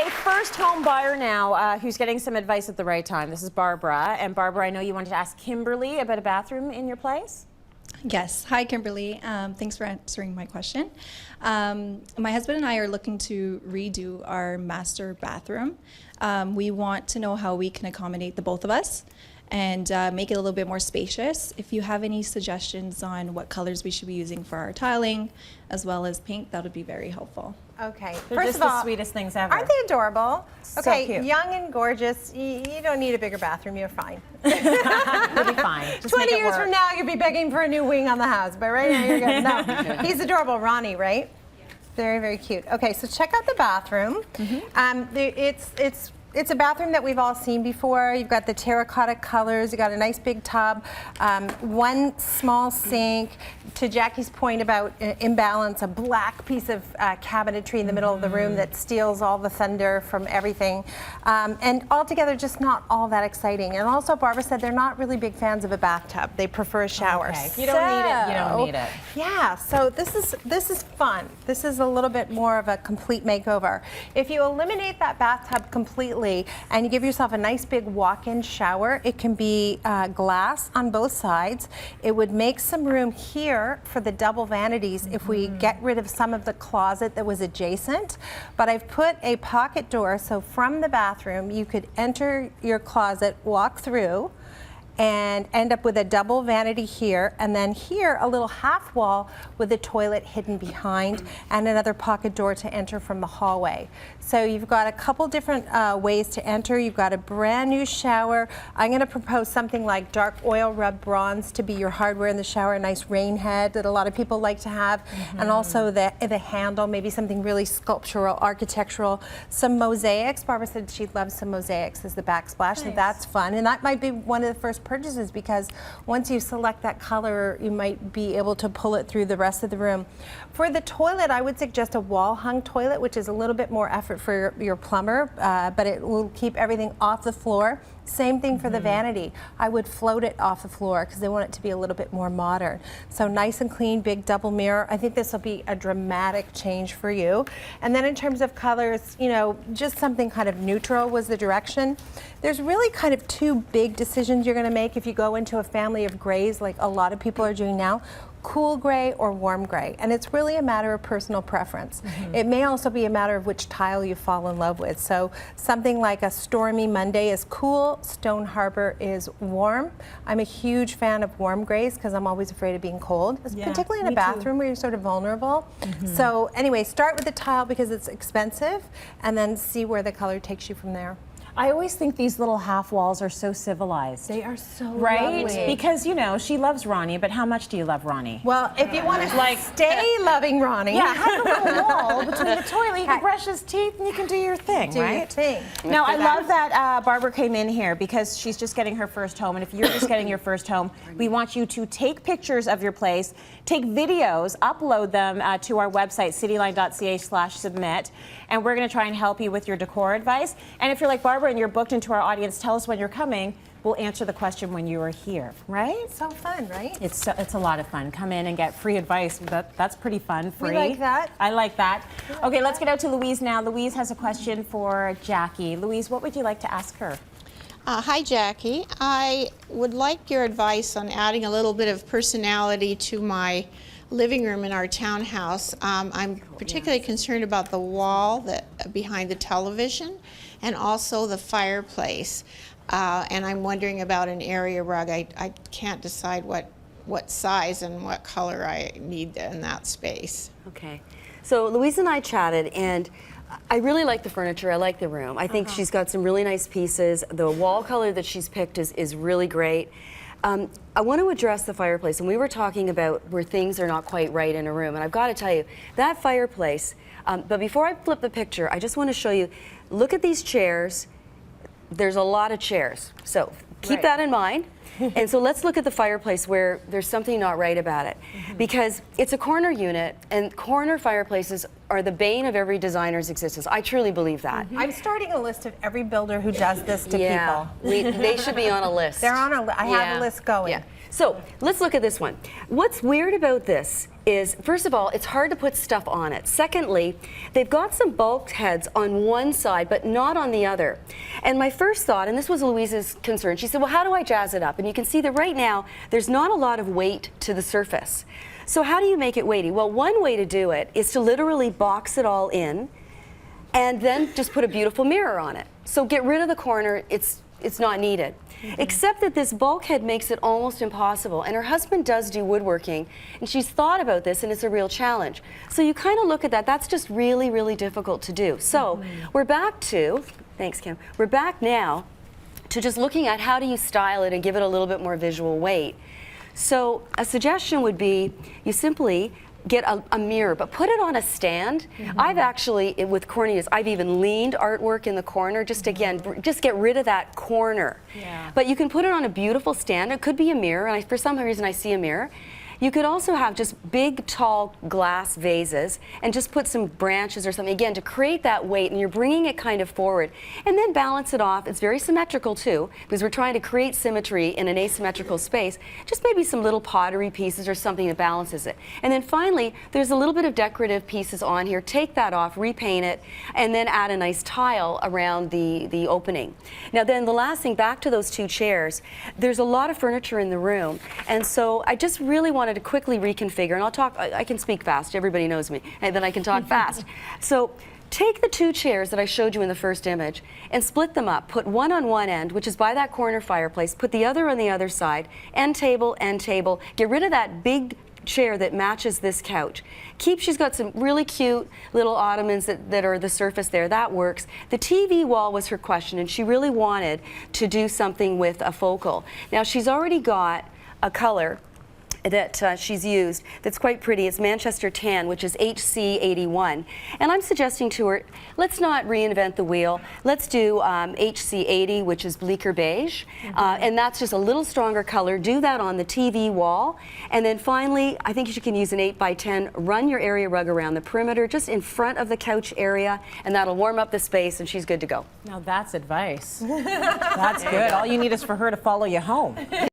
a first home buyer now who's getting some advice at the right time. This is Barbara. And Barbara, I know you wanted to ask Kimberly about a bathroom in your place. Yes. Hi, Kimberly. Thanks for answering my question. My husband and I are looking to redo our master bathroom. We want to know how we can accommodate the both of us and make it a little bit more spacious. If you have any suggestions on what colors we should be using for our tiling as well as paint, that would be very helpul. Okay. They're First just of all, the sweetest things ever. Aren't they adorable? So Okay, cute. young and gorgeous. You don't need a bigger bathroom. You're fine. You'll be fine. Just 20 make it years work. from now, you'll be begging for a new wing on the house, but right now you're good. No, he's adorable, Ronnie, right? Very, very cute. Okay, so check out the bathroom. It's a bathroom that we've all seen before. You've got the terracotta colors. You got a nice big tub, one small sink. To Jackie's point about imbalance, a black piece of cabinetry in the middle of the room that steals all the thunder from everything. And altogether, just not all that exciting. And also, Barbara said they're not really big fans of a bathtub. They prefer a shower. Okay. If you don't need it, you don't need it. Yeah, so this is fun. This is a little bit more of a complete makeover. If you eliminate that bathtub completely and you give yourself a nice big walk-in shower, it can be glass on both sides. It would make some room here for the double vanities if we get rid of some of the closet that was adjacent. But I've put a pocket door, so from the bathroom you could enter your closet, walk through, and end up with a double vanity here, and then here a little half wall with a toilet hidden behind and another pocket door to enter from the hallway. So you've got a couple different ways to enter. You've got a brand new shower. I'm going to propose something like dark oil rub bronze to be your hardware in the shower, a nice rain head that a lot of people like to have, and also the handle, maybe something really sculptural, architectural. Some mosaics. Barbara said she loves some mosaics as the backsplash, so that's fun. And that might be one of the first purchases, because once you select that color, you might be able to pull it through the rest of the room. For the toilet, I would suggest a wall-hung toilet, which is a little bit more effort for your plumber, but it will keep everything off the floor. Same thing for the vanity. I would float it off the floor because they want it to be a little bit more modern. So nice and clean, big double mirror. I think this will be a dramatic change for you. And then in terms of colors, you know, just something kind of neutral was the direction. There's really kind of two big decisions you're going to make if you go into a family of grays like a lot of people are doing now. Cool gray or warm gray, and it's really a matter of personal preference. It may also be a matter of which tile you fall in love with. So something like a Stormy Monday is cool, Stone Harbor is warm. I'm a huge fan of warm grays because I'm always afraid of being cold, particularly in a bathroom where you're sort of vulnerable. So anyway, start with the tile because it's expensive, and then see where the color takes you from there. I always think these little half walls are so civilized. They are so right? lovely. Because, you know, she loves Ronnie, but how much do you love Ronnie? Well, if you want to Like- stay loving Ronnie, Yeah, have a little wall between the toilet. You can brush his teeth and you can do your thing, do right? your thing. Now, I love that Barbara came in here because she's just getting her first home. And if you're just getting your first home, we want you to take pictures of your place, take videos, upload them to our website, cityline.ca/submit. And we're going to try and help you with your decor advice. And if you're like Barbara and you're booked into our audience, tell us when you're coming. We'll answer the question when you are here, right? So fun, right? It's a lot of fun. Come in and get free advice. That's pretty fun. Free. We like that. I like that. Okay, let's get out to Louise now. Louise has a question for Jackie. Louise, what would you like to ask her? Hi, Jackie. I would like your advice on adding a little bit of personality to my living room in our townhouse. I'm particularly concerned about the wall behind the television and also the fireplace. And I'm wondering about an area rug. I can't decide what size and what color I need in that space. Okay. So Louise and I chatted, and I really like the furniture. I like the room. I think she's got some really nice pieces. The wall color that she's picked is really great. I want to address the fireplace, and we were talking about where things are not quite right in a room, and I've got to tell you, that fireplace, but before I flip the picture, I just want to show you, look at these chairs. There's a lot of chairs, so keep that in mind. And so let's look at the fireplace where there's something not right about it. Because it's a corner unit, and corner fireplaces are the bane of every designer's existence. I truly believe that. I'm starting a list of every builder who does this to people. They should be on a list. They're on a list. I have a list going. Yeah. So let's look at this one. What's weird about this is, first of all, it's hard to put stuff on it. Secondly, they've got some bulkheads on one side, but not on the other. And my first thought, and this was Louise's concern, she said, well, how do I jazz it up? And you can see that right now, there's not a lot of weight to the surface. So how do you make it weighty? Well, one way to do it is to literally box it all in and then just put a beautiful mirror on it. So get rid of the corner, it's not needed. Except that this bulkhead makes it almost impossible. And her husband does do woodworking, and she's thought about this, and it's a real challenge. So you kind of look at that, that's just really, really difficult to do. So we're back to, thanks Kim, we're back now to just looking at how do you style it and give it a little bit more visual weight. So a suggestion would be you simply get a mirror, but put it on a stand. I've actually, with corniness, I've even leaned artwork in the corner, just again, just get rid of that corner. Yeah. But you can put it on a beautiful stand. It could be a mirror, and for some reason I see a mirror. You could also have just big, tall glass vases and just put some branches or something, again, to create that weight, and you're bringing it kind of forward. And then balance it off. It's very symmetrical, too, because we're trying to create symmetry in an asymmetrical space. Just maybe some little pottery pieces or something that balances it. And then finally, there's a little bit of decorative pieces on here. Take that off, repaint it, and then add a nice tile around the opening. Now then, the last thing, back to those two chairs, there's a lot of furniture in the room, and so I just really wanted to quickly reconfigure, and I'll talk, I can speak fast, everybody knows me, and then I can talk fast. So take the two chairs that I showed you in the first image and split them up. Put one on one end, which is by that corner fireplace, put the other on the other side, end table, get rid of that big chair that matches this couch. She's got some really cute little ottomans that are the surface there, that works. The TV wall was her question, and she really wanted to do something with a focal. Now she's already got a color that she's used that's quite pretty. It's Manchester Tan, which is HC81. And I'm suggesting to her, let's not reinvent the wheel. Let's do HC80, which is bleaker beige. And that's just a little stronger color. Do that on the TV wall. And then finally, I think you can use an 8x10. Run your area rug around the perimeter, just in front of the couch area, and that'll warm up the space, and she's good to go. Now that's advice. That's good. All you need is for her to follow you home.